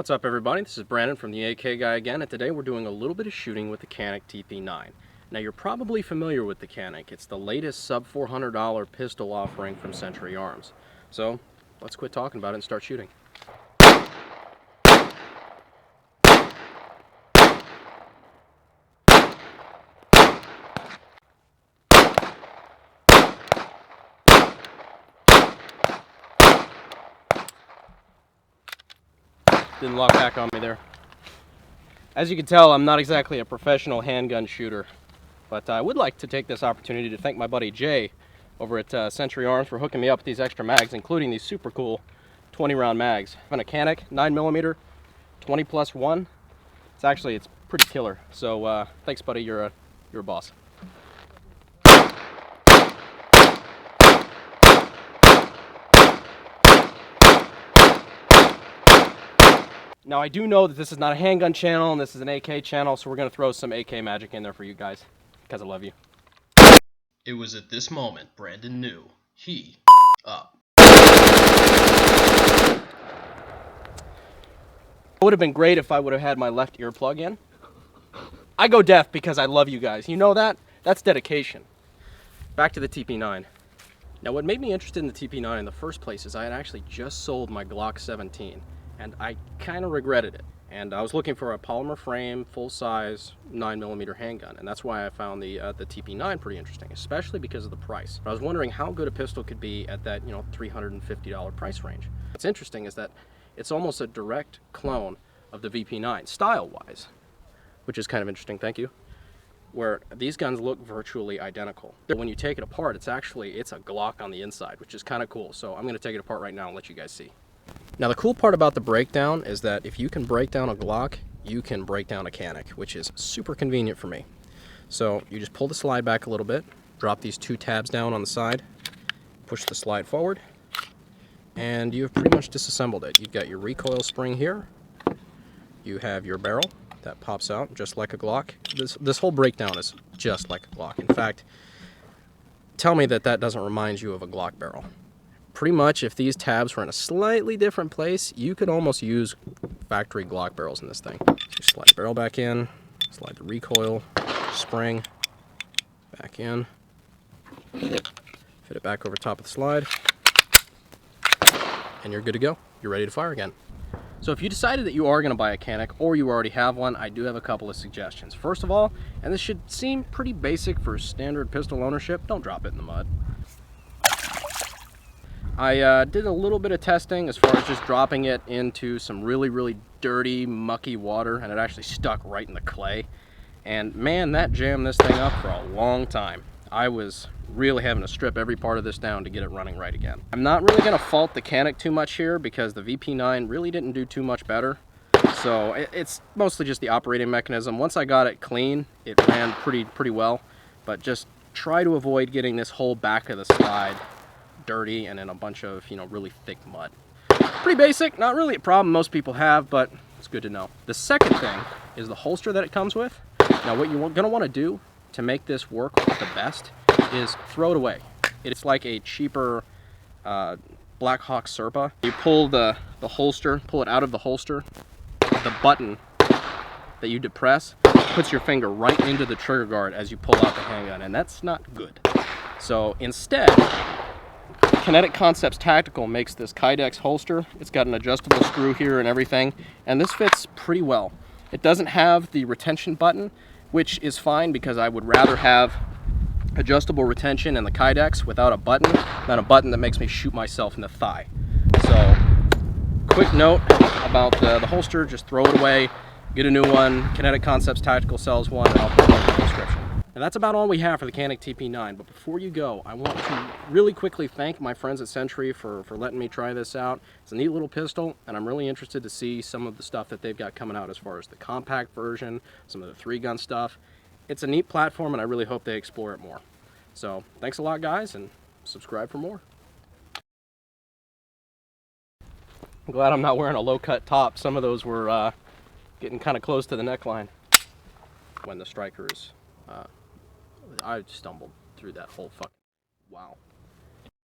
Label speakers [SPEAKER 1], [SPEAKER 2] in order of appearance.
[SPEAKER 1] What's up everybody, this is Brandon from the AK Guy again, and today we're doing a little bit of shooting with the Canik TP9. Now you're probably familiar with the Canik. It's the latest sub $400 pistol offering from Century Arms. So let's quit talking about it and start shooting. Didn't lock back on me there. As you can tell, I'm not exactly a professional handgun shooter, but I would like to take this opportunity to thank my buddy Jay over at Century Arms for hooking me up with these extra mags, including these super cool 20-round mags. I'm a Canik 9mm 20+1. It's pretty killer. So thanks, buddy. You're a boss. Now I do know that this is not a handgun channel and this is an AK channel, so we're going to throw some AK magic in there for you guys, because I love you. It was at this moment Brandon knew he up. It would have been great if I would have had my left ear plug in. I go deaf because I love you guys. You know that? That's dedication. Back to the TP9. Now what made me interested in the TP9 in the first place is I had actually just sold my Glock 17. And I kind of regretted it. And I was looking for a polymer frame, full-size 9mm handgun, and that's why I found the TP9 pretty interesting, especially because of the price. I was wondering how good a pistol could be at that, $350 price range. What's interesting is that it's almost a direct clone of the VP9, style-wise, which is kind of interesting, thank you, where these guns look virtually identical. When you take it apart, it's a Glock on the inside, which is kind of cool. So I'm going to take it apart right now and let you guys see. Now the cool part about the breakdown is that if you can break down a Glock, you can break down a Canik, which is super convenient for me. So you just pull the slide back a little bit, drop these two tabs down on the side, push the slide forward, and you've pretty much disassembled it. You've got your recoil spring here, you have your barrel that pops out just like a Glock. This whole breakdown is just like a Glock. In fact, tell me that doesn't remind you of a Glock barrel. Pretty much, if these tabs were in a slightly different place, you could almost use factory Glock barrels in this thing. So you slide the barrel back in, slide the recoil spring back in, fit it back over top of the slide, and you're good to go. You're ready to fire again. So if you decided that you are going to buy a Canik, or you already have one, I do have a couple of suggestions. First of all, and this should seem pretty basic for standard pistol ownership, don't drop it in the mud. I did a little bit of testing as far as just dropping it into some really dirty, mucky water, and it actually stuck right in the clay. And man, that jammed this thing up for a long time. I was really having to strip every part of this down to get it running right again. I'm not really going to fault the Canik too much here because the VP9 really didn't do too much better. So it's mostly just the operating mechanism. Once I got it clean, it ran pretty well. But just try to avoid getting this whole back of the slide dirty and in a bunch of really thick mud. Pretty basic, not really a problem most people have, but it's good to know. The second thing is the holster that it comes with. Now what you're going to want to do to make this work the best is throw it away. It's like a cheaper Black Hawk Serpa. You pull the holster, pull it out of the holster, the button that you depress puts your finger right into the trigger guard as you pull out the handgun, and that's not good. So instead, Kinetic Concepts Tactical makes this Kydex holster. It's got an adjustable screw here and everything, and this fits pretty well. It doesn't have the retention button, which is fine because I would rather have adjustable retention in the Kydex without a button than a button that makes me shoot myself in the thigh. So, quick note about the holster, just throw it away, get a new one. Kinetic Concepts Tactical sells one, and I'll put it in the description. And that's about all we have for the Canik TP9, but before you go, I want to really quickly thank my friends at Century for letting me try this out. It's a neat little pistol, and I'm really interested to see some of the stuff that they've got coming out as far as the compact version, some of the 3-gun stuff. It's a neat platform, and I really hope they explore it more. So, thanks a lot, guys, and subscribe for more. I'm glad I'm not wearing a low-cut top. Some of those were getting kind of close to the neckline when the strikers... I stumbled through that whole fucking... Wow.